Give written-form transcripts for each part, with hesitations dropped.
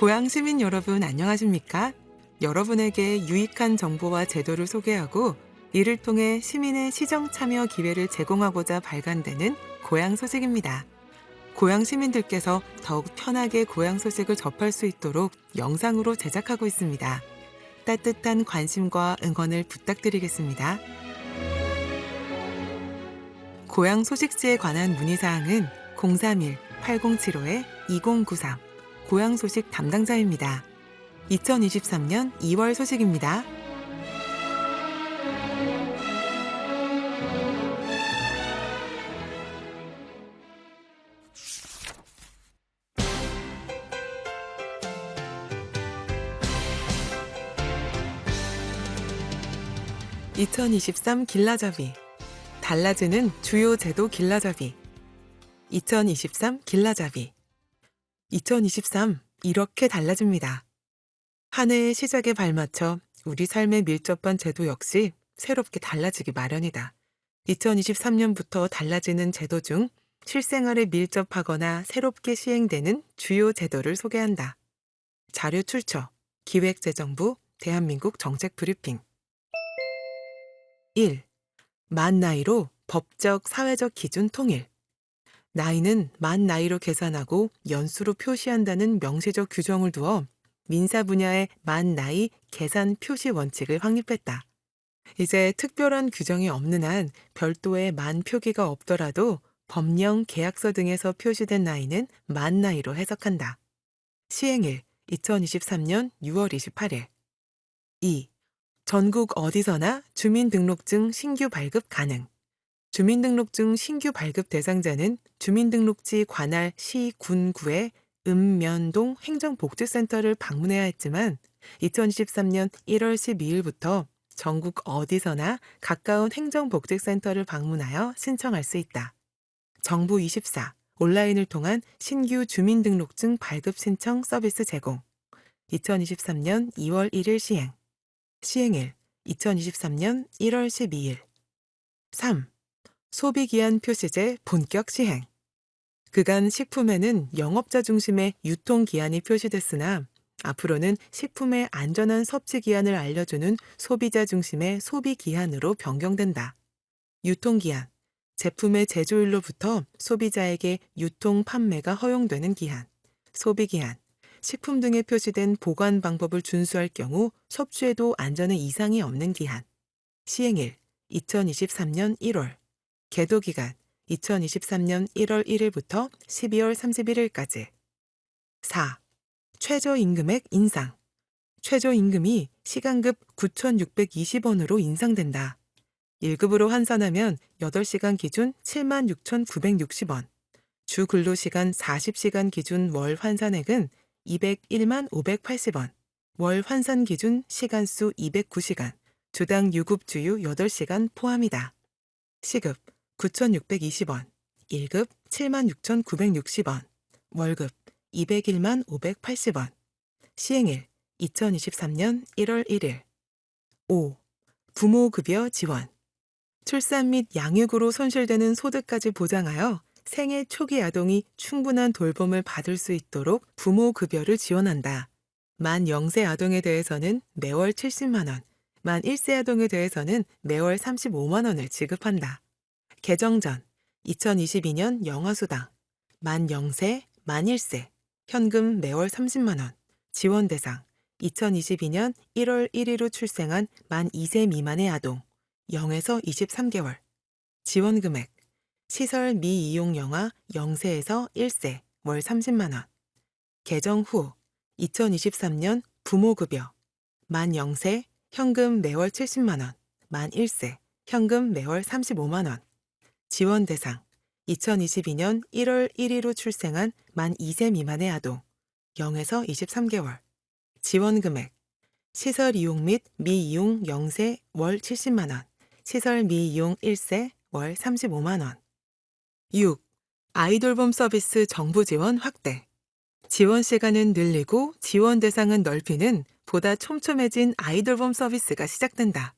고향 시민 여러분 안녕하십니까? 여러분에게 유익한 정보와 제도를 소개하고 이를 통해 시민의 시정 참여 기회를 제공하고자 발간되는 고향 소식입니다. 고향 시민들께서 더욱 편하게 고향 소식을 접할 수 있도록 영상으로 제작하고 있습니다. 따뜻한 관심과 응원을 부탁드리겠습니다. 고향 소식지에 관한 문의사항은 031-8075-2093 고향 소식 담당자입니다. 2023년 2월 소식입니다. (2023) 길라잡이 달라지는 주요 제도 길라잡이 2023 길라잡이 2023 이렇게 달라집니다. 한 해의 시작에 발맞춰 우리 삶에 밀접한 제도 역시 새롭게 달라지기 마련이다. 2023년부터 달라지는 제도 중 실생활에 밀접하거나 새롭게 시행되는 주요 제도를 소개한다. 자료 출처 기획재정부 대한민국 정책브리핑 1. 만 나이로 법적 사회적 기준 통일 나이는 만 나이로 계산하고 연수로 표시한다는 명시적 규정을 두어 민사 분야의 만 나이 계산 표시 원칙을 확립했다. 이제 특별한 규정이 없는 한 별도의 만 표기가 없더라도 법령, 계약서 등에서 표시된 나이는 만 나이로 해석한다. 시행일 2023년 6월 28일 2. 전국 어디서나 주민등록증 신규 발급 가능 주민등록증 신규 발급 대상자는 주민등록지 관할 시, 군, 구의 읍면동 행정복지센터를 방문해야 했지만 2023년 1월 12일부터 전국 어디서나 가까운 행정복지센터를 방문하여 신청할 수 있다. 정부 24 온라인을 통한 신규 주민등록증 발급 신청 서비스 제공 2023년 2월 1일 시행 시행일 2023년 1월 12일 3. 소비기한 표시제 본격 시행 그간 식품에는 영업자 중심의 유통기한이 표시됐으나 앞으로는 식품의 안전한 섭취기한을 알려주는 소비자 중심의 소비기한으로 변경된다. 유통기한 제품의 제조일로부터 소비자에게 유통 판매가 허용되는 기한 소비기한 식품 등에 표시된 보관 방법을 준수할 경우 섭취에도 안전에 이상이 없는 기한 시행일 2023년 1월 계도기간 2023년 1월 1일부터 12월 31일까지 4. 최저임금액 인상 최저임금이 시간급 9,620원으로 인상된다. 1급으로 환산하면 8시간 기준 76,960원 주 근로시간 40시간 기준 월 환산액은 201만 580원 월 환산 기준 시간수 209시간 주당 유급주유 8시간 포함이다. 시급 9,620원, 1급 76,960원, 월급 201만 580원, 시행일 2023년 1월 1일 5. 부모급여 지원 출산 및 양육으로 손실되는 소득까지 보장하여 생애 초기 아동이 충분한 돌봄을 받을 수 있도록 부모급여를 지원한다. 만 0세 아동에 대해서는 매월 70만 원, 만 1세 아동에 대해서는 매월 35만 원을 지급한다. 개정 전 2022년 영아수당 만 0세, 만 1세 현금 매월 30만 원 지원 대상 2022년 1월 1일로 출생한 만 2세 미만의 아동 0에서 23개월 지원 금액 시설 미이용 영아 0세에서 1세 월 30만 원 개정 후 2023년 부모급여 만 0세 현금 매월 70만 원 만 1세 현금 매월 35만 원 지원 대상 2022년 1월 1일로 출생한 만 2세 미만의 아동 0에서 23개월 지원 금액 시설 이용 및 미이용 0세 월 70만 원 시설 미이용 1세 월 35만 원 6. 아이돌봄 서비스 정부 지원 확대 지원 시간은 늘리고 지원 대상은 넓히는 보다 촘촘해진 아이돌봄 서비스가 시작된다.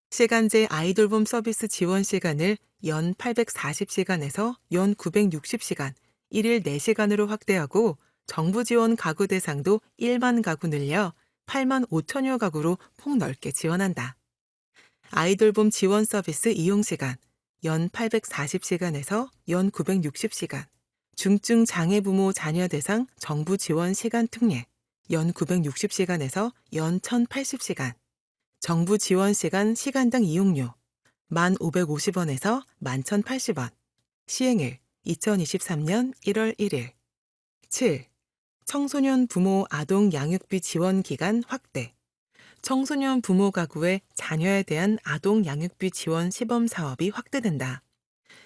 시간제 아이돌봄 서비스 지원 시간을 연 840시간에서 연 960시간, 1일 4시간으로 확대하고 정부 지원 가구 대상도 1만 가구 늘려 8만 5천여 가구로 폭넓게 지원한다. 아이돌봄 지원 서비스 이용 시간 연 840시간에서 연 960시간, 중증 장애 부모 자녀 대상 정부 지원 시간 특례 연 960시간에서 연 1080시간, 정부 지원 시간 시간당 이용료 1,550원에서 11,080원, 시행일 2023년 1월 1일. 7. 청소년 부모 아동 양육비 지원 기간 확대. 청소년 부모 가구의 자녀에 대한 아동 양육비 지원 시범 사업이 확대된다.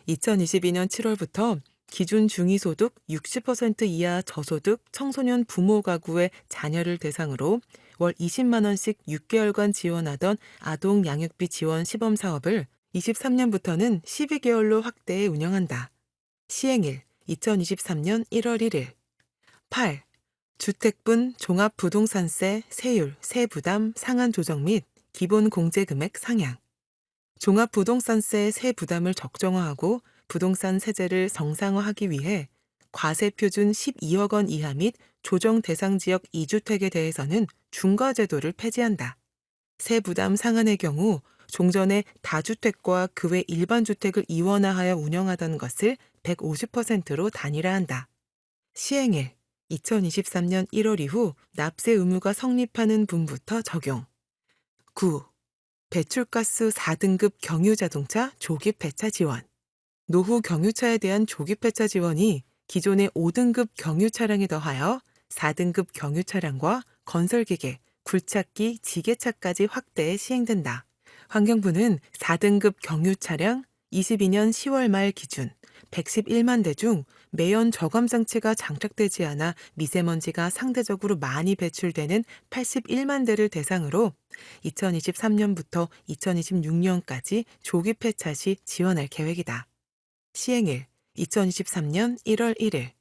2022년 7월부터 기준 중위소득 60% 이하 저소득 청소년 부모 가구의 자녀를 대상으로 월 20만 원씩 6개월간 지원하던 아동 양육비 지원 시범 사업을 23년부터는 12개월로 확대해 운영한다. 시행일 2023년 1월 1일. 8. 주택분 종합부동산세 세율 세부담 상한 조정 및 기본 공제금액 상향. 종합부동산세 세부담을 적정화하고 부동산 세제를 정상화하기 위해 과세표준 12억 원 이하 및 조정 대상 지역 2주택에 대해서는 중과제도를 폐지한다. 세부담 상한의 경우 종전에 다주택과 그 외 일반 주택을 이원화하여 운영하던 것을 150%로 단일화한다. 시행일 2023년 1월 이후 납세 의무가 성립하는 분부터 적용. 9. 배출가스 4등급 경유자동차 조기 폐차 지원. 노후 경유차에 대한 조기 폐차 지원이 기존의 5등급 경유차량에 더하여 4등급 경유차량과 건설기계, 굴착기, 지게차까지 확대해 시행된다. 환경부는 4등급 경유차량 22년 10월 말 기준 111만 대 중 매연 저감 장치가 장착되지 않아 미세먼지가 상대적으로 많이 배출되는 81만 대를 대상으로 2023년부터 2026년까지 조기 폐차 시 지원할 계획이다. 시행일 2023년 1월 1일.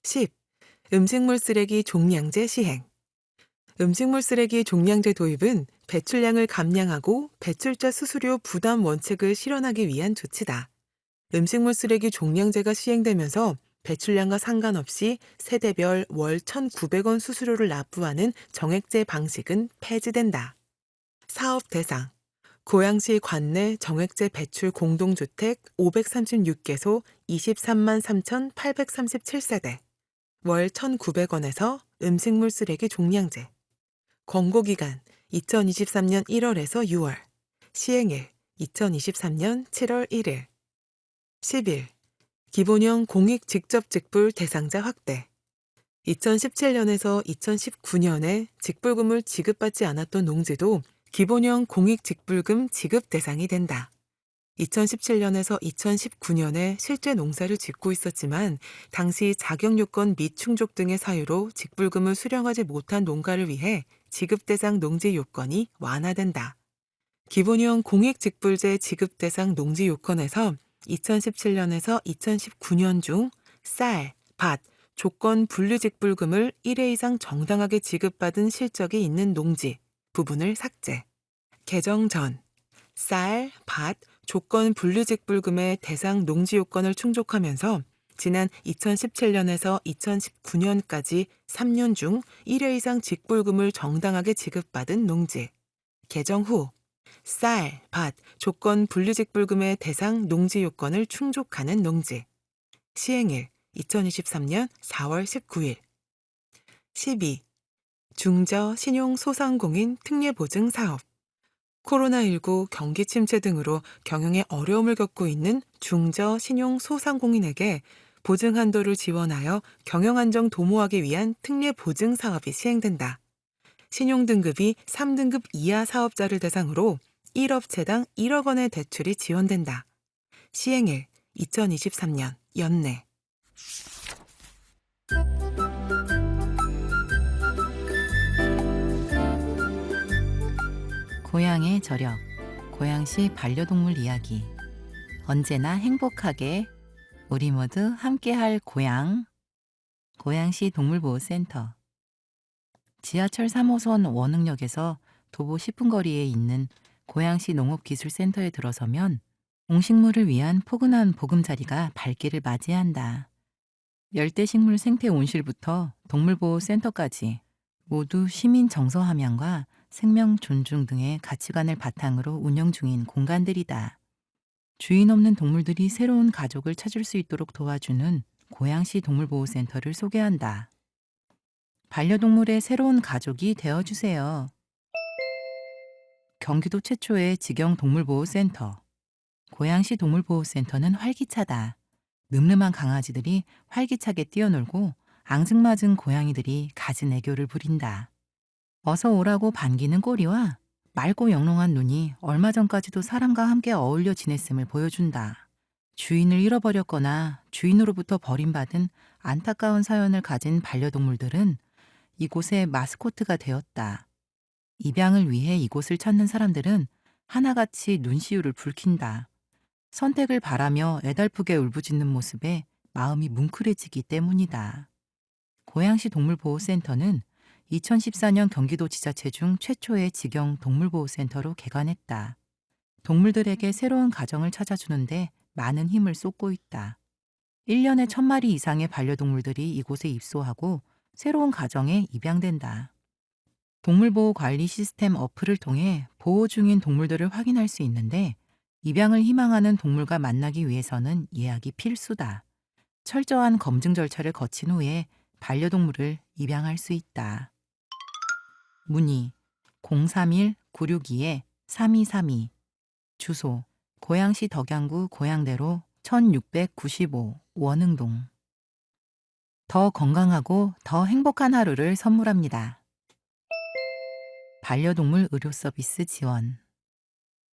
10. 음식물 쓰레기 종량제 시행. 음식물 쓰레기 종량제 도입은 배출량을 감량하고 배출자 수수료 부담 원칙을 실현하기 위한 조치다. 음식물 쓰레기 종량제가 시행되면서 배출량과 상관없이 세대별 월 1,900원 수수료를 납부하는 정액제 방식은 폐지된다. 사업 대상 고양시 관내 정액제 배출 공동주택 536개소 23만 3,837세대 월 1,900원에서 음식물 쓰레기 종량제. 권고기간 2023년 1월에서 6월. 시행일 2023년 7월 1일. 10일. 기본형 공익 직접 직불 대상자 확대. 2017년에서 2019년에 직불금을 지급받지 않았던 농지도 기본형 공익 직불금 지급 대상이 된다. 2017년에서 2019년에 실제 농사를 짓고 있었지만 당시 자격 요건 미충족 등의 사유로 직불금을 수령하지 못한 농가를 위해 지급 대상 농지 요건이 완화된다. 기본형 공익직불제 지급 대상 농지 요건에서 2017년에서 2019년 중 쌀, 밭, 조건 분류직불금을 1회 이상 정당하게 지급받은 실적이 있는 농지 부분을 삭제. 개정 전 쌀, 밭, 조건 분류직불금의 대상 농지 요건을 충족하면서 지난 2017년에서 2019년까지 3년 중 1회 이상 직불금을 정당하게 지급받은 농지. 개정 후 쌀, 밭, 조건 분류직불금의 대상 농지 요건을 충족하는 농지. 시행일 2023년 4월 19일. 12. 중저 신용 소상공인 특례보증 사업. 코로나19 경기 침체 등으로 경영에 어려움을 겪고 있는 중저 신용 소상공인에게 보증 한도를 지원하여 경영 안정 도모하기 위한 특례 보증 사업이 시행된다. 신용 등급이 3등급 이하 사업자를 대상으로 1업체당 1억 원의 대출이 지원된다. 시행일 2023년 연내. 고향의 저력, 고향시 반려동물 이야기. 언제나 행복하게 우리 모두 함께할 고향. 고향시 동물보호센터. 지하철 3호선 원흥역에서 도보 10분 거리에 있는 고향시 농업기술센터에 들어서면 동식물을 위한 포근한 보금자리가 발길을 맞이한다. 열대식물 생태온실부터 동물보호센터까지 모두 시민 정서 함양과 생명 존중 등의 가치관을 바탕으로 운영 중인 공간들이다. 주인 없는 동물들이 새로운 가족을 찾을 수 있도록 도와주는 고양시 동물보호센터를 소개한다. 반려동물의 새로운 가족이 되어주세요. 경기도 최초의 직영 동물보호센터. 고양시 동물보호센터는 활기차다. 늠름한 강아지들이 활기차게 뛰어놀고 앙증맞은 고양이들이 갖은 애교를 부린다. 어서 오라고 반기는 꼬리와 맑고 영롱한 눈이 얼마 전까지도 사람과 함께 어울려 지냈음을 보여준다. 주인을 잃어버렸거나 주인으로부터 버림받은 안타까운 사연을 가진 반려동물들은 이곳의 마스코트가 되었다. 입양을 위해 이곳을 찾는 사람들은 하나같이 눈시울을 붉힌다. 선택을 바라며 애달프게 울부짖는 모습에 마음이 뭉클해지기 때문이다. 고양시 동물보호센터는 2014년 경기도 지자체 중 최초의 직영 동물보호센터로 개관했다. 동물들에게 새로운 가정을 찾아주는데 많은 힘을 쏟고 있다. 1년에 1000마리 이상의 반려동물들이 이곳에 입소하고 새로운 가정에 입양된다. 동물보호 관리 시스템 어플을 통해 보호 중인 동물들을 확인할 수 있는데 입양을 희망하는 동물과 만나기 위해서는 예약이 필수다. 철저한 검증 절차를 거친 후에 반려동물을 입양할 수 있다. 문의 031-962-3232 주소 고양시 덕양구 고양대로 1695 원흥동. 더 건강하고 더 행복한 하루를 선물합니다. 반려동물 의료 서비스 지원.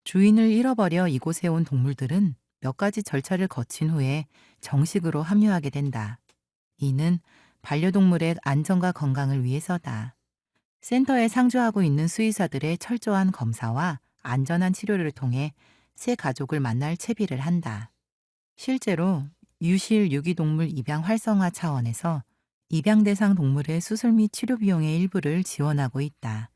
주인을 잃어버려 이곳에 온 동물들은 몇 가지 절차를 거친 후에 정식으로 합류하게 된다. 이는 반려동물의 안전과 건강을 위해서다. 센터에 상주하고 있는 수의사들의 철저한 검사와 안전한 치료를 통해 새 가족을 만날 채비를 한다. 실제로 유실 유기동물 입양 활성화 차원에서 입양 대상 동물의 수술 및 치료 비용의 일부를 지원하고 있다.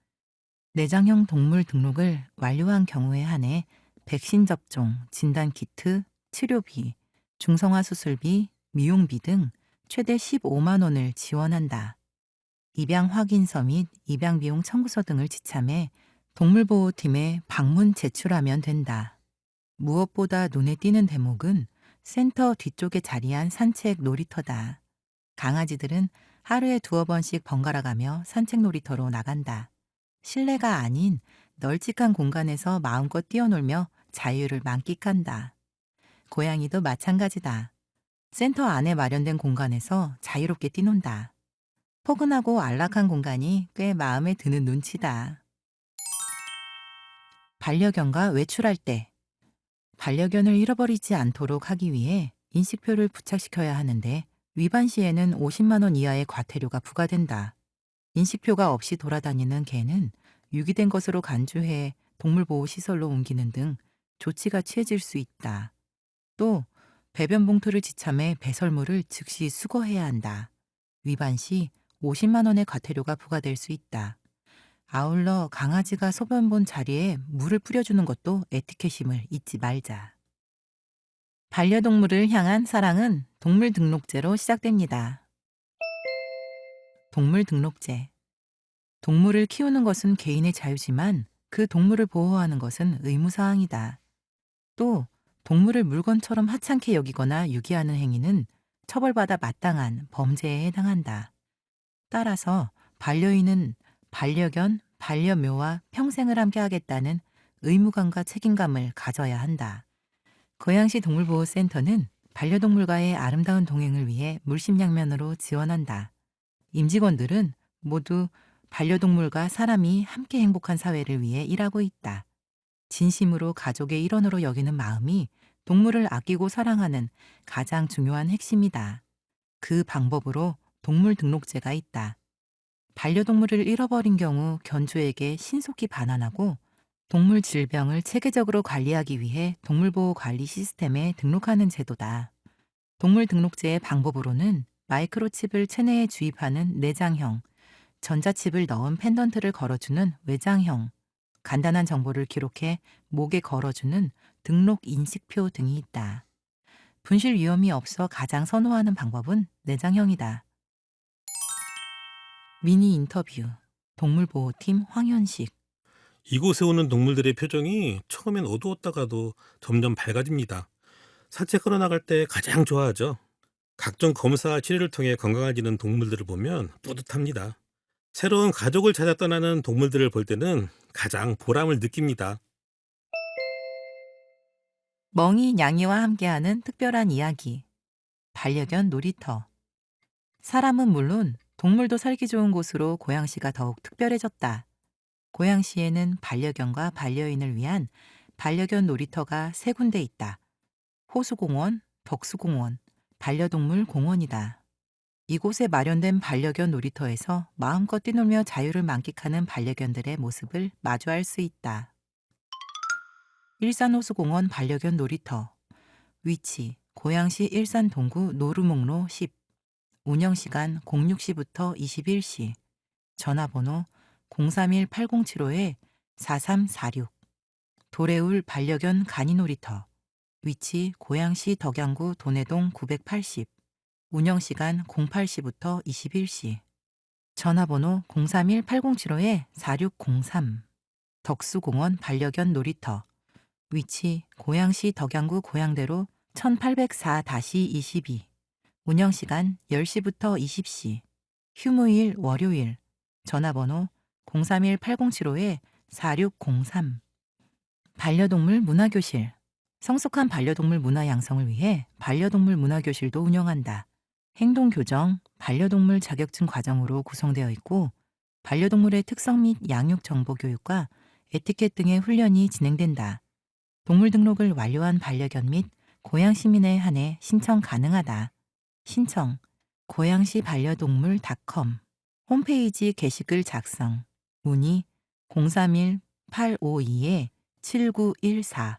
내장형 동물 등록을 완료한 경우에 한해 백신 접종, 진단 키트, 치료비, 중성화 수술비, 미용비 등 최대 15만 원을 지원한다. 입양 확인서 및 입양 비용 청구서 등을 지참해 동물보호팀에 방문 제출하면 된다. 무엇보다 눈에 띄는 대목은 센터 뒤쪽에 자리한 산책 놀이터다. 강아지들은 하루에 2번씩 번갈아 가며 산책 놀이터로 나간다. 실내가 아닌 널찍한 공간에서 마음껏 뛰어놀며 자유를 만끽한다. 고양이도 마찬가지다. 센터 안에 마련된 공간에서 자유롭게 뛰논다. 포근하고 안락한 공간이 꽤 마음에 드는 눈치다. 반려견과 외출할 때. 반려견을 잃어버리지 않도록 하기 위해 인식표를 부착시켜야 하는데 위반 시에는 50만 원 이하의 과태료가 부과된다. 인식표가 없이 돌아다니는 개는 유기된 것으로 간주해 동물보호시설로 옮기는 등 조치가 취해질 수 있다. 또 배변 봉투를 지참해 배설물을 즉시 수거해야 한다. 위반 시 50만 원의 과태료가 부과될 수 있다. 아울러 강아지가 소변 본 자리에 물을 뿌려주는 것도 에티켓임을 잊지 말자. 반려동물을 향한 사랑은 동물등록제로 시작됩니다. 동물등록제. 동물을 키우는 것은 개인의 자유지만 그 동물을 보호하는 것은 의무사항이다. 또 동물을 물건처럼 하찮게 여기거나 유기하는 행위는 처벌받아 마땅한 범죄에 해당한다. 따라서 반려인은 반려견, 반려묘와 평생을 함께 하겠다는 의무감과 책임감을 가져야 한다. 고양시 동물보호센터는 반려동물과의 아름다운 동행을 위해 물심양면으로 지원한다. 임직원들은 모두 반려동물과 사람이 함께 행복한 사회를 위해 일하고 있다. 진심으로 가족의 일원으로 여기는 마음이 동물을 아끼고 사랑하는 가장 중요한 핵심이다. 그 방법으로 동물등록제가 있다. 반려동물을 잃어버린 경우 견주에게 신속히 반환하고 동물 질병을 체계적으로 관리하기 위해 동물보호 관리 시스템에 등록하는 제도다. 동물등록제의 방법으로는 마이크로칩을 체내에 주입하는 내장형, 전자칩을 넣은 펜던트를 걸어주는 외장형, 간단한 정보를 기록해 목에 걸어주는 등록 인식표 등이 있다. 분실 위험이 없어 가장 선호하는 방법은 내장형이다. 미니 인터뷰. 동물보호팀 황현식. 이곳에 오는 동물들의 표정이 처음엔 어두웠다가도 점점 밝아집니다. 산책하러 나갈 때 가장 좋아하죠. 각종 검사와 치료를 통해 건강해지는 동물들을 보면 뿌듯합니다. 새로운 가족을 찾아 떠나는 동물들을 볼 때는 가장 보람을 느낍니다. 멍이 냥이와 함께하는 특별한 이야기. 반려견 놀이터. 사람은 물론 동물도 살기 좋은 곳으로 고양시가 더욱 특별해졌다. 고양시에는 반려견과 반려인을 위한 반려견 놀이터가 3군데 있다. 호수공원, 덕수공원, 반려동물 공원이다. 이곳에 마련된 반려견 놀이터에서 마음껏 뛰놀며 자유를 만끽하는 반려견들의 모습을 마주할 수 있다. 일산호수공원 반려견 놀이터. 위치: 고양시 일산동구 노루목로 10. 운영시간 06시부터 21시. 전화번호 031-8075-4346. 도래울 반려견 간이놀이터. 위치: 고양시 덕양구 도내동 980. 운영시간 08시부터 21시. 전화번호 031-8075-4603. 덕수공원 반려견 놀이터. 위치: 고양시 덕양구 고양대로 1804-22. 운영시간 10시부터 20시. 휴무일 월요일. 전화번호 031-8075-4603. 반려동물 문화교실. 성숙한 반려동물 문화 양성을 위해 반려동물 문화교실도 운영한다. 행동교정, 반려동물 자격증 과정으로 구성되어 있고 반려동물의 특성 및 양육 정보 교육과 에티켓 등의 훈련이 진행된다. 동물 등록을 완료한 반려견 및 고양 시민에 한해 신청 가능하다. 신청 고양시반려동물.com. 홈페이지 게시글 작성. 문의 031-852-7914.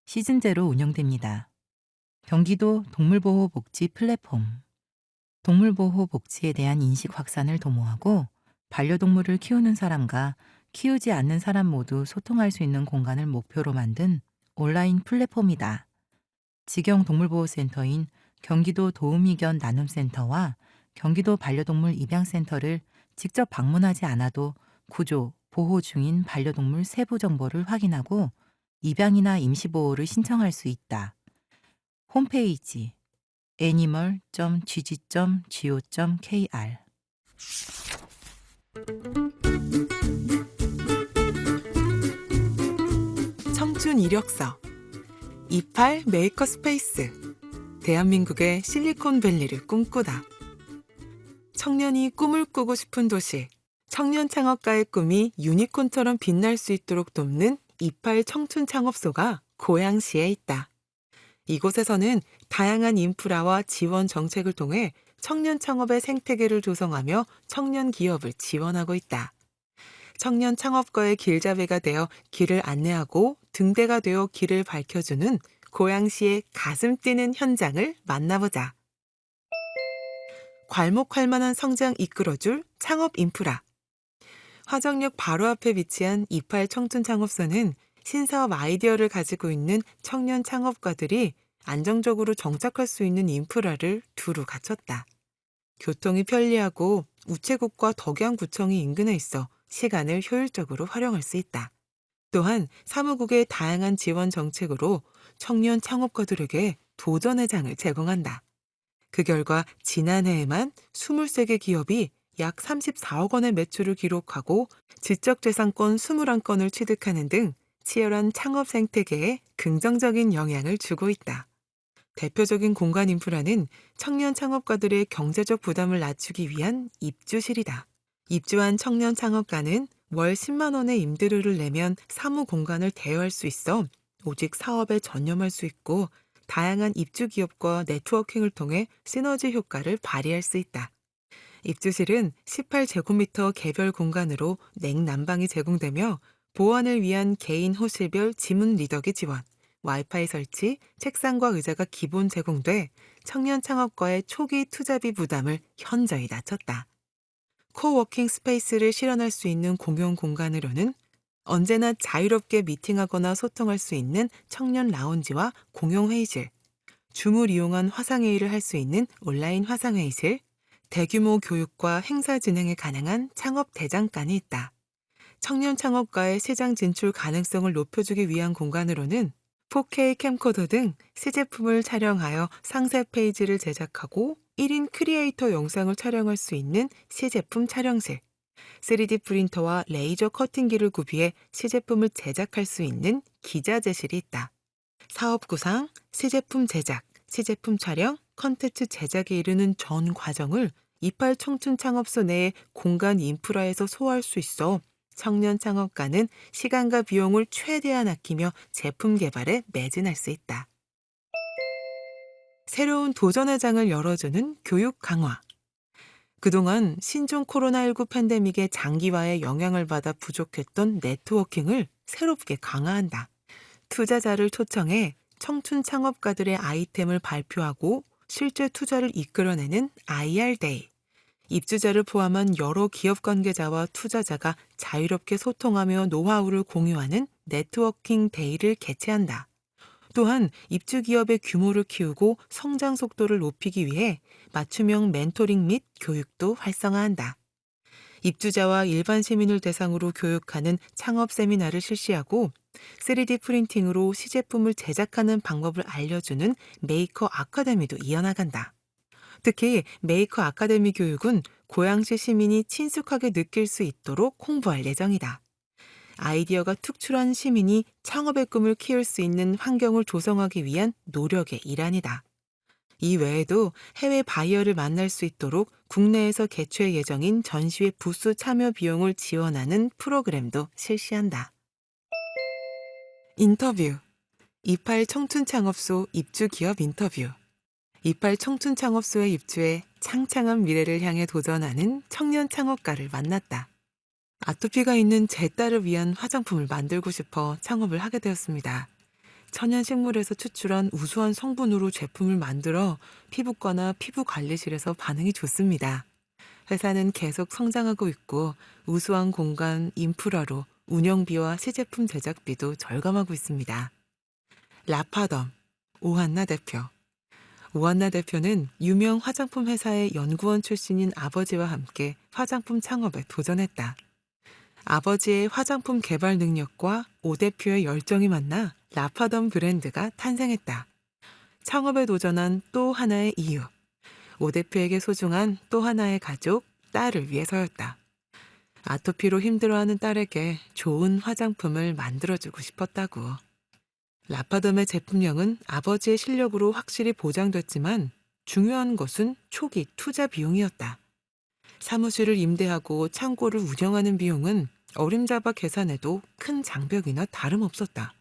시즌제로 운영됩니다. 경기도 동물보호복지 플랫폼. 동물보호 복지에 대한 인식 확산을 도모하고 반려동물을 키우는 사람과 키우지 않는 사람 모두 소통할 수 있는 공간을 목표로 만든 온라인 플랫폼이다. 직영 동물보호센터인 경기도 도우미견 나눔센터와 경기도 반려동물 입양센터를 직접 방문하지 않아도 구조, 보호 중인 반려동물 세부 정보를 확인하고 입양이나 임시보호를 신청할 수 있다. 홈페이지 animal.gg.go.kr. 청춘 이력서. 28 메이커 스페이스. 대한민국의 실리콘밸리를 꿈꾸다. 청년이 꿈을 꾸고 싶은 도시. 청년 창업가의 꿈이 유니콘처럼 빛날 수 있도록 돕는 28 청춘 창업소가 고양시에 있다. 이곳에서는 다양한 인프라와 지원 정책을 통해 청년 창업의 생태계를 조성하며 청년 기업을 지원하고 있다. 청년 창업가의 길잡이가 되어 길을 안내하고 등대가 되어 길을 밝혀주는 고양시의 가슴 뛰는 현장을 만나보자. 괄목할 만한 성장 이끌어줄 창업 인프라. 화정역 바로 앞에 위치한 28 청춘 창업소는 신사업 아이디어를 가지고 있는 청년 창업가들이 안정적으로 정착할 수 있는 인프라를 두루 갖췄다. 교통이 편리하고 우체국과 덕양구청이 인근에 있어 시간을 효율적으로 활용할 수 있다. 또한 사무국의 다양한 지원 정책으로 청년 창업가들에게 도전의 장을 제공한다. 그 결과 지난해에만 23개 기업이 약 34억 원의 매출을 기록하고 지적재산권 21건을 취득하는 등 치열한 창업 생태계에 긍정적인 영향을 주고 있다. 대표적인 공간 인프라는 청년 창업가들의 경제적 부담을 낮추기 위한 입주실이다. 입주한 청년 창업가는 월 10만 원의 임대료를 내면 사무 공간을 대여할 수 있어 오직 사업에 전념할 수 있고 다양한 입주 기업과 네트워킹을 통해 시너지 효과를 발휘할 수 있다. 입주실은 18제곱미터 개별 공간으로 냉난방이 제공되며 보안을 위한 개인 호실별 지문 리더기 지원, 와이파이 설치, 책상과 의자가 기본 제공돼 청년 창업가의 초기 투자비 부담을 현저히 낮췄다. 코워킹 스페이스를 실현할 수 있는 공용 공간으로는 언제나 자유롭게 미팅하거나 소통할 수 있는 청년 라운지와 공용 회의실, 줌을 이용한 화상회의를 할 수 있는 온라인 화상회의실, 대규모 교육과 행사 진행이 가능한 창업 대장간이 있다. 청년 창업가의 시장 진출 가능성을 높여주기 위한 공간으로는 4K 캠코더 등 시제품을 촬영하여 상세 페이지를 제작하고 1인 크리에이터 영상을 촬영할 수 있는 시제품 촬영실, 3D 프린터와 레이저 커팅기를 구비해 시제품을 제작할 수 있는 기자재실이 있다. 사업 구상, 시제품 제작, 시제품 촬영, 컨텐츠 제작에 이르는 전 과정을 이팔 청춘 창업소 내의 공간 인프라에서 소화할 수 있어 청년 창업가는 시간과 비용을 최대한 아끼며 제품 개발에 매진할 수 있다. 새로운 도전의 장을 열어주는 교육 강화. 그동안 신종 코로나19 팬데믹의 장기화에 영향을 받아 부족했던 네트워킹을 새롭게 강화한다. 투자자를 초청해 청춘 창업가들의 아이템을 발표하고 실제 투자를 이끌어내는 IR데이. 입주자를 포함한 여러 기업 관계자와 투자자가 자유롭게 소통하며 노하우를 공유하는 네트워킹 데이를 개최한다. 또한 입주 기업의 규모를 키우고 성장 속도를 높이기 위해 맞춤형 멘토링 및 교육도 활성화한다. 입주자와 일반 시민을 대상으로 교육하는 창업 세미나를 실시하고 3D 프린팅으로 시제품을 제작하는 방법을 알려주는 메이커 아카데미도 이어나간다. 특히 메이커 아카데미 교육은 고양시 시민이 친숙하게 느낄 수 있도록 홍보할 예정이다. 아이디어가 특출한 시민이 창업의 꿈을 키울 수 있는 환경을 조성하기 위한 노력의 일환이다. 이 외에도 해외 바이어를 만날 수 있도록 국내에서 개최 예정인 전시회 부스 참여 비용을 지원하는 프로그램도 실시한다. 인터뷰. 이팔 청춘창업소 입주기업 인터뷰. 이팔 청춘창업소에 입주해 창창한 미래를 향해 도전하는 청년 창업가를 만났다. 아토피가 있는 제 딸을 위한 화장품을 만들고 싶어 창업을 하게 되었습니다. 천연 식물에서 추출한 우수한 성분으로 제품을 만들어 피부과나 피부관리실에서 반응이 좋습니다. 회사는 계속 성장하고 있고 우수한 공간, 인프라로 운영비와 시제품 제작비도 절감하고 있습니다. 라파덤, 오한나 대표. 오한나 대표는 유명 화장품 회사의 연구원 출신인 아버지와 함께 화장품 창업에 도전했다. 아버지의 화장품 개발 능력과 오 대표의 열정이 만나 라파덤 브랜드가 탄생했다. 창업에 도전한 또 하나의 이유. 오 대표에게 소중한 또 하나의 가족, 딸을 위해서였다. 아토피로 힘들어하는 딸에게 좋은 화장품을 만들어주고 싶었다고. 라파덤의 제품명은 아버지의 실력으로 확실히 보장됐지만 중요한 것은 초기 투자 비용이었다. 사무실을 임대하고 창고를 운영하는 비용은 어림잡아 계산해도 큰 장벽이나 다름없었다.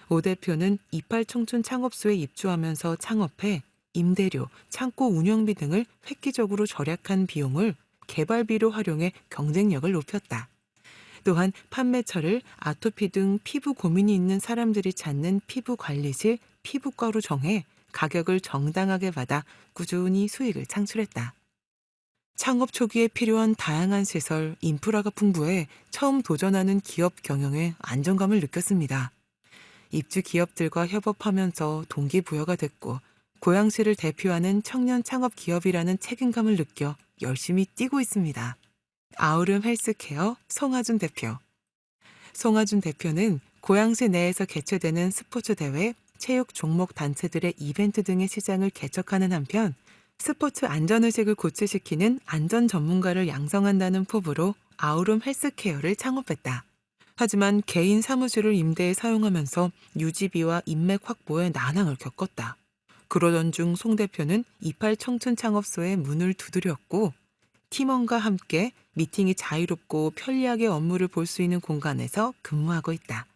오 대표는 이팔 청춘 창업소에 입주하면서 창업해 임대료, 창고 운영비 등을 획기적으로 절약한 비용을 개발비로 활용해 경쟁력을 높였다. 또한 판매처를 아토피 등 피부 고민이 있는 사람들이 찾는 피부관리실, 피부과로 정해 가격을 정당하게 받아 꾸준히 수익을 창출했다. 창업 초기에 필요한 다양한 시설, 인프라가 풍부해 처음 도전하는 기업 경영에 안정감을 느꼈습니다. 입주 기업들과 협업하면서 동기부여가 됐고 고양시를 대표하는 청년 창업 기업이라는 책임감을 느껴 열심히 뛰고 있습니다. 아우름 헬스케어 송하준 대표. 송하준 대표는 고양시 내에서 개최되는 스포츠 대회, 체육 종목 단체들의 이벤트 등의 시장을 개척하는 한편 스포츠 안전의식을 고취시키는 안전 전문가를 양성한다는 포부로 아우름 헬스케어를 창업했다. 하지만 개인 사무실을 임대해 사용하면서 유지비와 인맥 확보에 난항을 겪었다. 그러던 중 송 대표는 이팔 청춘 창업소에 문을 두드렸고 팀원과 함께 미팅이 자유롭고 편리하게 업무를 볼 수 있는 공간에서 근무하고 있다.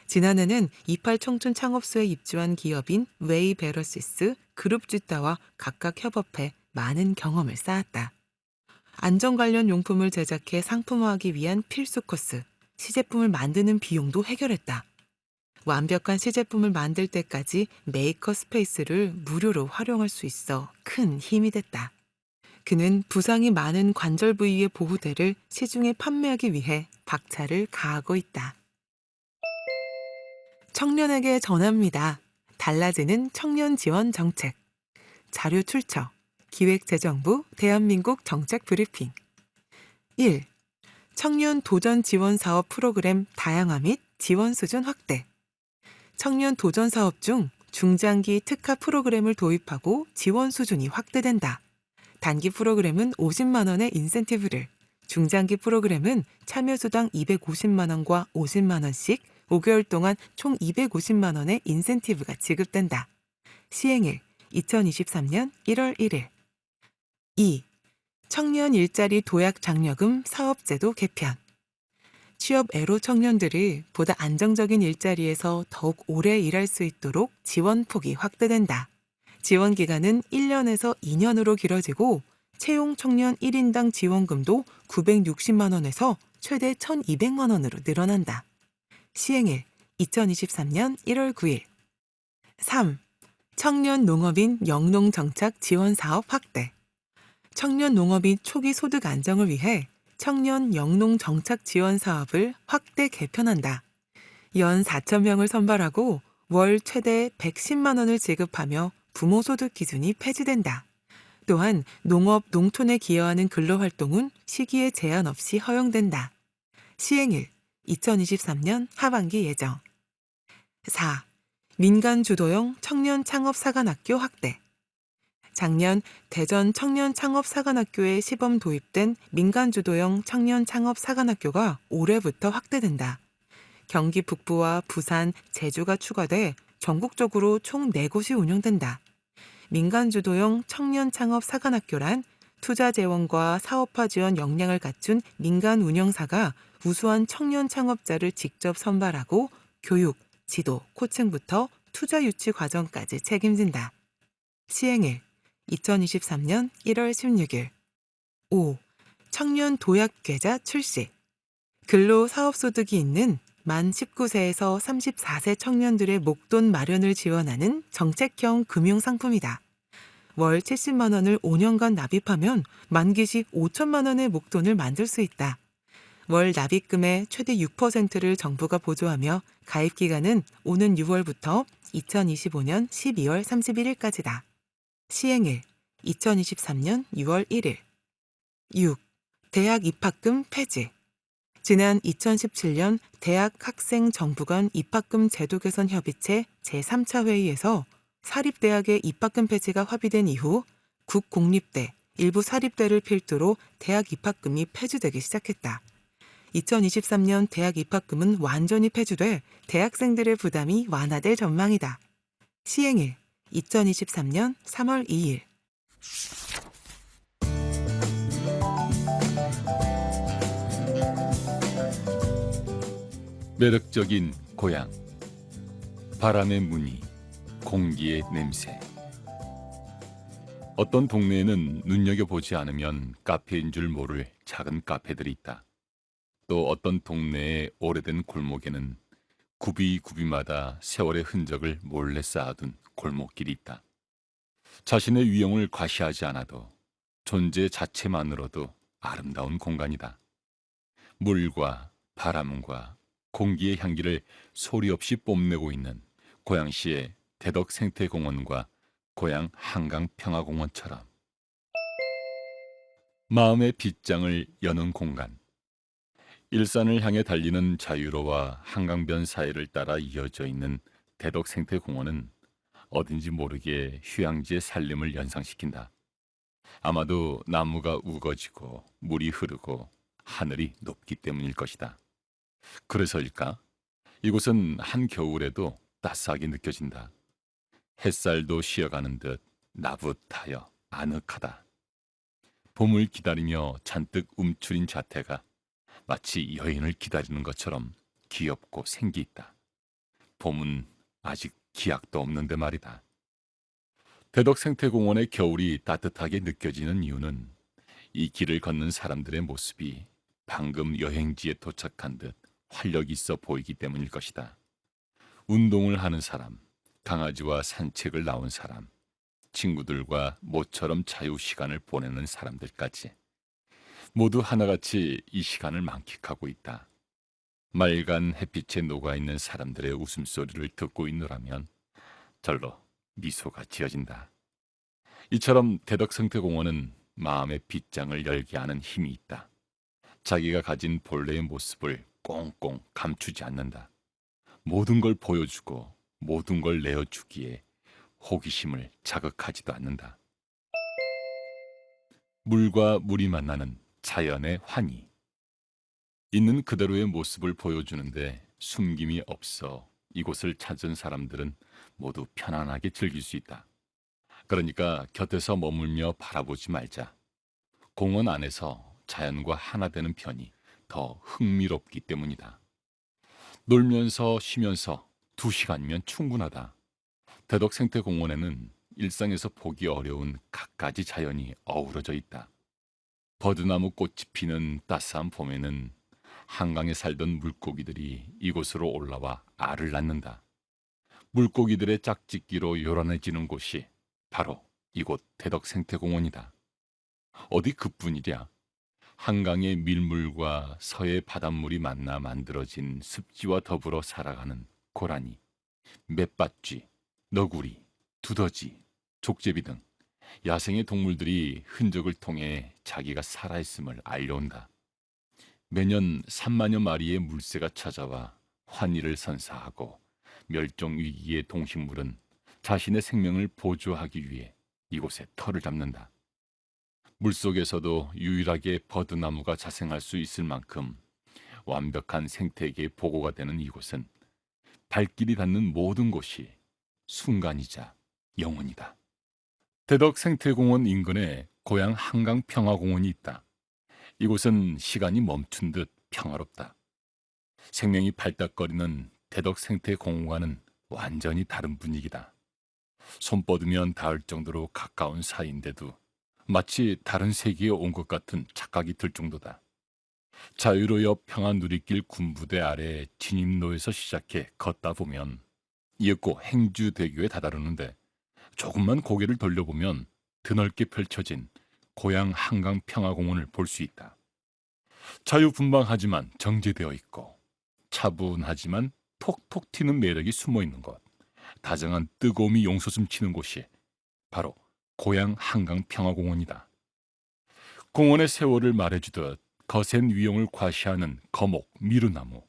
지난해는 이팔 청춘 창업소에 입주한 기업인 웨이베러시스, 그룹쥐따와 각각 협업해 많은 경험을 쌓았다. 안전 관련 용품을 제작해 상품화하기 위한 필수 코스, 시제품을 만드는 비용도 해결했다. 완벽한 시제품을 만들 때까지 메이커 스페이스를 무료로 활용할 수 있어 큰 힘이 됐다. 그는 부상이 많은 관절 부위의 보호대를 시중에 판매하기 위해 박차를 가하고 있다. 청년에게 전합니다. 달라지는 청년 지원 정책. 자료 출처. 기획재정부 대한민국 정책 브리핑. 1. 청년 도전 지원 사업 프로그램 다양화 및 지원 수준 확대. 청년 도전 사업 중 중장기 특화 프로그램을 도입하고 지원 수준이 확대된다. 단기 프로그램은 50만 원의 인센티브를, 중장기 프로그램은 참여수당 250만 원과 50만 원씩 5개월 동안 총 250만 원의 인센티브가 지급된다. 시행일 2023년 1월 1일. 2. 청년 일자리 도약 장려금 사업제도 개편. 취업 애로 청년들이 보다 안정적인 일자리에서 더욱 오래 일할 수 있도록 지원폭이 확대된다. 지원 기간은 1년에서 2년으로 길어지고 채용 청년 1인당 지원금도 960만 원에서 최대 1,200만 원으로 늘어난다. 시행일 2023년 1월 9일. 3. 청년 농업인 영농 정착 지원 사업 확대. 청년 농업인 초기 소득 안정을 위해 청년 영농 정착 지원 사업을 확대 개편한다. 연 4,000명을 선발하고 월 최대 110만 원을 지급하며 부모 소득 기준이 폐지된다. 또한 농업, 농촌에 기여하는 근로활동은 시기에 제한 없이 허용된다. 시행일 2023년 하반기 예정. 4. 민간 주도형 청년 창업 사관학교 확대. 작년 대전 청년 창업 사관학교에 시범 도입된 민간 주도형 청년 창업 사관학교가 올해부터 확대된다. 경기 북부와 부산, 제주가 추가돼 전국적으로 총 4곳이 운영된다. 민간 주도형 청년 창업 사관학교란 투자 재원과 사업화 지원 역량을 갖춘 민간 운영사가 우수한 청년 창업자를 직접 선발하고 교육, 지도, 코칭부터 투자 유치 과정까지 책임진다. 시행일 2023년 1월 16일. 5. 청년 도약 계좌 출시. 근로사업소득이 있는 만 19세에서 34세 청년들의 목돈 마련을 지원하는 정책형 금융상품이다. 월 70만 원을 5년간 납입하면 만기 시 5천만 원의 목돈을 만들 수 있다. 월 납입금의 최대 6%를 정부가 보조하며 가입 기간은 오는 6월부터 2025년 12월 31일까지다. 시행일 2023년 6월 1일. 6. 대학 입학금 폐지. 지난 2017년 대학 학생 정부간 입학금 제도 개선 협의체 제3차 회의에서 사립대학의 입학금 폐지가 합의된 이후 국공립대, 일부 사립대를 필두로 대학 입학금이 폐지되기 시작했다. 2023년 대학 입학금은 완전히 폐지돼 대학생들의 부담이 완화될 전망이다. 시행일 2023년 3월 2일. 매력적인 고향, 바람의 무늬, 공기의 냄새. 어떤 동네에는 눈여겨보지 않으면 카페인 줄 모를 작은 카페들이 있다. 또 어떤 동네의 오래된 골목에는 굽이굽이마다 세월의 흔적을 몰래 쌓아둔 골목길이 있다. 자신의 위용을 과시하지 않아도 존재 자체만으로도 아름다운 공간이다. 물과 바람과 공기의 향기를 소리 없이 뽐내고 있는 고양시의 대덕생태공원과 고양 한강평화공원처럼 마음의 빗장을 여는 공간. 일산을 향해 달리는 자유로와 한강변 사이를 따라 이어져 있는 대덕생태공원은 어딘지 모르게 휴양지의 살림을 연상시킨다. 아마도 나무가 우거지고 물이 흐르고 하늘이 높기 때문일 것이다. 그래서일까? 이곳은 한겨울에도 따스하게 느껴진다. 햇살도 쉬어가는 듯 나긋하여 아늑하다. 봄을 기다리며 잔뜩 움츠린 자태가 마치 여인을 기다리는 것처럼 귀엽고 생기 있다. 봄은 아직 기약도 없는데 말이다. 대덕생태공원의 겨울이 따뜻하게 느껴지는 이유는 이 길을 걷는 사람들의 모습이 방금 여행지에 도착한 듯 활력 있어 보이기 때문일 것이다. 운동을 하는 사람, 강아지와 산책을 나온 사람, 친구들과 모처럼 자유 시간을 보내는 사람들까지 모두 하나같이 이 시간을 만끽하고 있다. 맑은 햇빛에 녹아있는 사람들의 웃음소리를 듣고 있노라면 절로 미소가 지어진다. 이처럼 대덕생태공원은 마음의 빗장을 열게 하는 힘이 있다. 자기가 가진 본래의 모습을 꽁꽁 감추지 않는다. 모든 걸 보여주고 모든 걸 내어주기에 호기심을 자극하지도 않는다. 물과 물이 만나는 자연의 환희. 있는 그대로의 모습을 보여주는데 숨김이 없어 이곳을 찾은 사람들은 모두 편안하게 즐길 수 있다. 그러니까 곁에서 머물며 바라보지 말자. 공원 안에서 자연과 하나 되는 편이 더 흥미롭기 때문이다. 놀면서 쉬면서 2시간이면 충분하다. 대덕생태공원에는 일상에서 보기 어려운 갖가지 자연이 어우러져 있다. 버드나무 꽃이 피는 따스한 봄에는 한강에 살던 물고기들이 이곳으로 올라와 알을 낳는다. 물고기들의 짝짓기로 요란해지는 곳이 바로 이곳 대덕생태공원이다. 어디 그뿐이랴. 한강의 밀물과 서해 바닷물이 만나 만들어진 습지와 더불어 살아가는 고라니, 맷받쥐, 너구리, 두더지, 족제비 등 야생의 동물들이 흔적을 통해 자기가 살아있음을 알려온다. 매년 3만여 마리의 물새가 찾아와 환희를 선사하고 멸종 위기의 동식물은 자신의 생명을 보조하기 위해 이곳에 터를 잡는다. 물속에서도 유일하게 버드나무가 자생할 수 있을 만큼 완벽한 생태계의 보고가 되는 이곳은 발길이 닿는 모든 곳이 순간이자 영원이다. 대덕생태공원 인근에 고양 한강평화공원이 있다. 이곳은 시간이 멈춘 듯 평화롭다. 생명이 발딱거리는 대덕생태공원과는 완전히 다른 분위기다. 손 뻗으면 닿을 정도로 가까운 사이인데도 마치 다른 세계에 온 것 같은 착각이 들 정도다. 자유로 옆 평화 누리길 군부대 아래 진입로에서 시작해 걷다 보면 이윽고 행주대교에 다다르는데 조금만 고개를 돌려보면 드넓게 펼쳐진 고양 한강평화공원을 볼 수 있다. 자유분방하지만 정제되어 있고 차분하지만 톡톡 튀는 매력이 숨어 있는 곳, 다정한 뜨거움이 용솟음 치는 곳이 바로 고양 한강평화공원이다. 공원의 세월을 말해주듯 거센 위용을 과시하는 거목, 미루나무,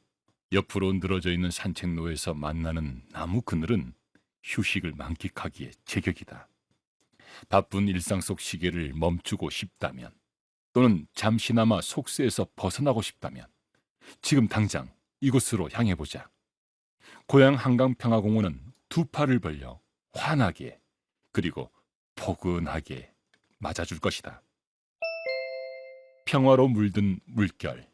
옆으로 늘어져 있는 산책로에서 만나는 나무 그늘은 휴식을 만끽하기에 제격이다. 바쁜 일상 속 시계를 멈추고 싶다면 또는 잠시나마 속세에서 벗어나고 싶다면 지금 당장 이곳으로 향해보자. 고양 한강평화공원은 2팔을 벌려 환하게 그리고 포근하게 맞아줄 것이다. 평화로 물든 물결.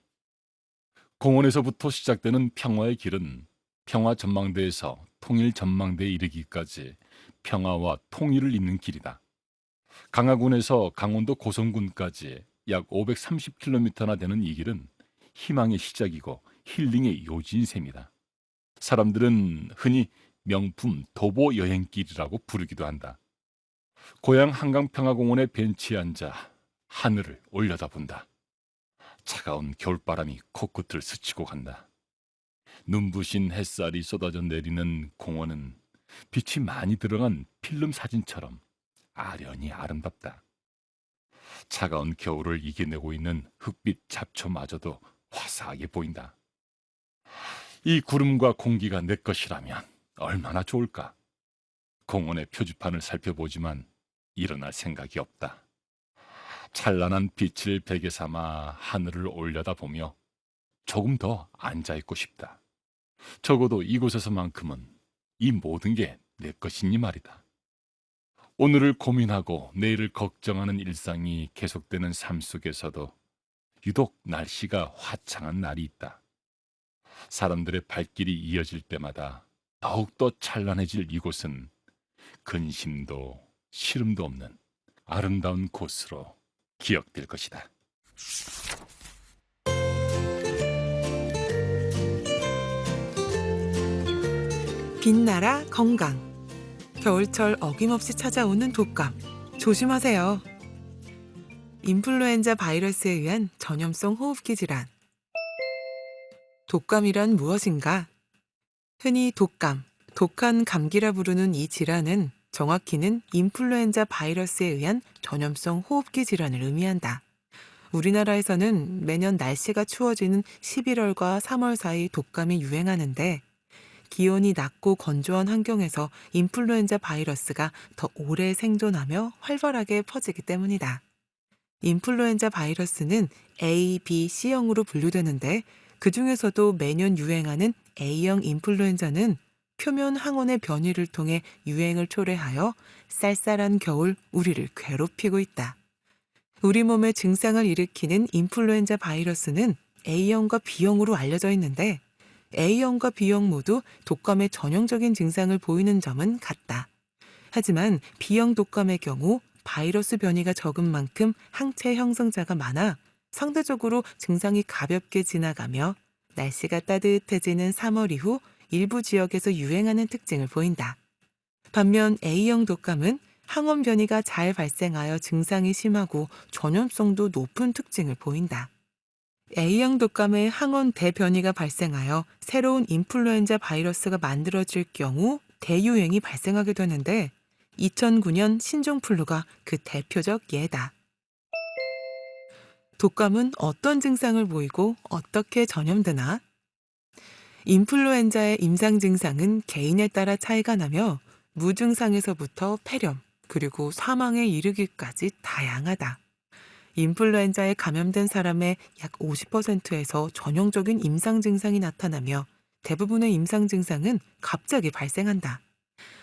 공원에서부터 시작되는 평화의 길은 평화전망대에서 통일전망대에 이르기까지 평화와 통일을 잇는 길이다. 강화군에서 강원도 고성군까지 약 530km나 되는 이 길은 희망의 시작이고 힐링의 요지인 셈이다. 사람들은 흔히 명품 도보 여행길이라고 부르기도 한다. 고양 한강평화공원의 벤치에 앉아 하늘을 올려다본다. 차가운 겨울바람이 코끝을 스치고 간다. 눈부신 햇살이 쏟아져 내리는 공원은 빛이 많이 들어간 필름 사진처럼 아련히 아름답다. 차가운 겨울을 이겨내고 있는 흑빛 잡초마저도 화사하게 보인다. 이 구름과 공기가 내 것이라면 얼마나 좋을까. 공원의 표지판을 살펴보지만 일어날 생각이 없다. 찬란한 빛을 베개 삼아 하늘을 올려다보며 조금 더 앉아있고 싶다. 적어도 이곳에서만큼은 이 모든 게 내 것이니 말이다. 오늘을 고민하고 내일을 걱정하는 일상이 계속되는 삶 속에서도 유독 날씨가 화창한 날이 있다. 사람들의 발길이 이어질 때마다 더욱더 찬란해질 이곳은 근심도 시름도 없는 아름다운 곳으로 기억될 것이다. 빛나라 건강. 겨울철 어김없이 찾아오는 독감. 조심하세요. 인플루엔자 바이러스에 의한 전염성 호흡기 질환. 독감이란 무엇인가? 흔히 독감, 독한 감기라 부르는 이 질환은 정확히는 인플루엔자 바이러스에 의한 전염성 호흡기 질환을 의미한다. 우리나라에서는 매년 날씨가 추워지는 11월과 3월 사이 독감이 유행하는데 기온이 낮고 건조한 환경에서 인플루엔자 바이러스가 더 오래 생존하며 활발하게 퍼지기 때문이다. 인플루엔자 바이러스는 A, B, C형으로 분류되는데 그 중에서도 매년 유행하는 A형 인플루엔자는 표면 항원의 변이를 통해 유행을 초래하여 쌀쌀한 겨울 우리를 괴롭히고 있다. 우리 몸에 증상을 일으키는 인플루엔자 바이러스는 A형과 B형으로 알려져 있는데 A형과 B형 모두 독감의 전형적인 증상을 보이는 점은 같다. 하지만 B형 독감의 경우 바이러스 변이가 적은 만큼 항체 형성자가 많아 상대적으로 증상이 가볍게 지나가며 날씨가 따뜻해지는 3월 이후 일부 지역에서 유행하는 특징을 보인다. 반면 A형 독감은 항원 변이가 잘 발생하여 증상이 심하고 전염성도 높은 특징을 보인다. A형 독감의 항원 대변이가 발생하여 새로운 인플루엔자 바이러스가 만들어질 경우 대유행이 발생하게 되는데 2009년 신종플루가 그 대표적 예다. 독감은 어떤 증상을 보이고 어떻게 전염되나? 인플루엔자의 임상 증상은 개인에 따라 차이가 나며 무증상에서부터 폐렴, 그리고 사망에 이르기까지 다양하다. 인플루엔자에 감염된 사람의 약 50%에서 전형적인 임상 증상이 나타나며 대부분의 임상 증상은 갑자기 발생한다.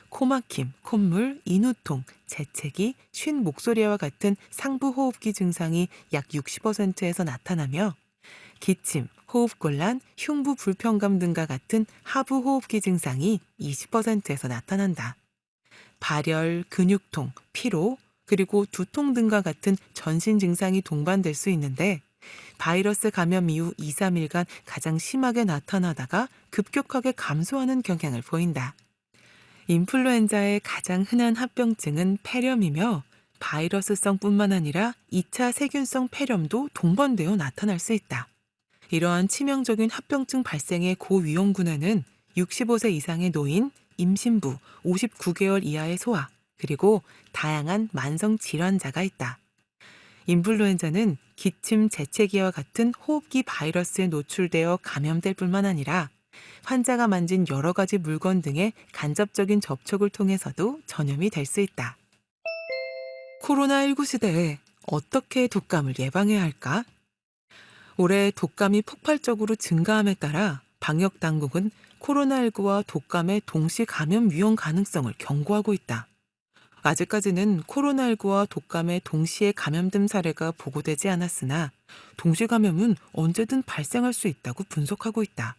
코막힘, 콧물, 인후통, 재채기, 쉰 목소리와 같은 상부 호흡기 증상이 약 60%에서 나타나며 기침, 호흡곤란, 흉부 불편감 등과 같은 하부 호흡기 증상이 20%에서 나타난다. 발열, 근육통, 피로, 그리고 두통 등과 같은 전신 증상이 동반될 수 있는데 바이러스 감염 이후 2, 3일간 가장 심하게 나타나다가 급격하게 감소하는 경향을 보인다. 인플루엔자의 가장 흔한 합병증은 폐렴이며 바이러스성뿐만 아니라 2차 세균성 폐렴도 동반되어 나타날 수 있다. 이러한 치명적인 합병증 발생의 고위험군에는 65세 이상의 노인, 임신부, 59개월 이하의 소아, 그리고 다양한 만성 질환자가 있다. 인플루엔자는 기침, 재채기와 같은 호흡기 바이러스에 노출되어 감염될 뿐만 아니라 환자가 만진 여러 가지 물건 등의 간접적인 접촉을 통해서도 전염이 될 수 있다. 코로나19 시대에 어떻게 독감을 예방해야 할까? 올해 독감이 폭발적으로 증가함에 따라 방역 당국은 코로나19와 독감의 동시 감염 위험 가능성을 경고하고 있다. 아직까지는 코로나19와 독감의 동시에 감염된 사례가 보고되지 않았으나 동시 감염은 언제든 발생할 수 있다고 분석하고 있다.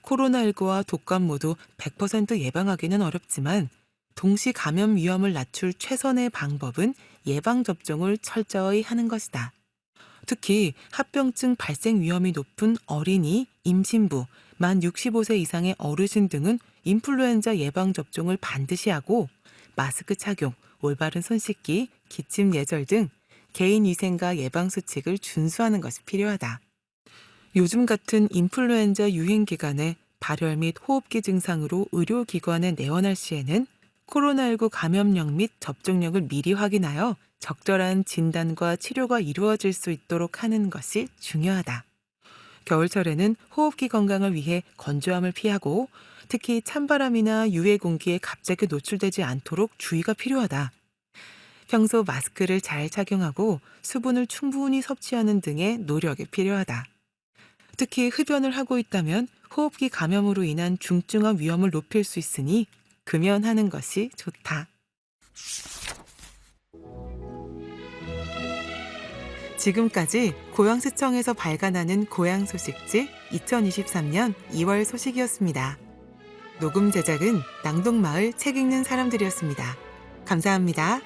코로나19와 독감 모두 100% 예방하기는 어렵지만 동시 감염 위험을 낮출 최선의 방법은 예방접종을 철저히 하는 것이다. 특히 합병증 발생 위험이 높은 어린이, 임신부, 만 65세 이상의 어르신 등은 인플루엔자 예방접종을 반드시 하고 마스크 착용, 올바른 손 씻기, 기침 예절 등 개인위생과 예방수칙을 준수하는 것이 필요하다. 요즘 같은 인플루엔자 유행 기간에 발열 및 호흡기 증상으로 의료기관에 내원할 시에는 코로나19 감염력 및 접종력을 미리 확인하여 적절한 진단과 치료가 이루어질 수 있도록 하는 것이 중요하다. 겨울철에는 호흡기 건강을 위해 건조함을 피하고 특히 찬바람이나 유해 공기에 갑자기 노출되지 않도록 주의가 필요하다. 평소 마스크를 잘 착용하고 수분을 충분히 섭취하는 등의 노력이 필요하다. 특히 흡연을 하고 있다면 호흡기 감염으로 인한 중증화 위험을 높일 수 있으니 금연하는 것이 좋다. 지금까지 고양시청에서 발간하는 고양 소식지 2023년 2월 소식이었습니다. 녹음 제작은 낭동마을 책 읽는 사람들이었습니다. 감사합니다.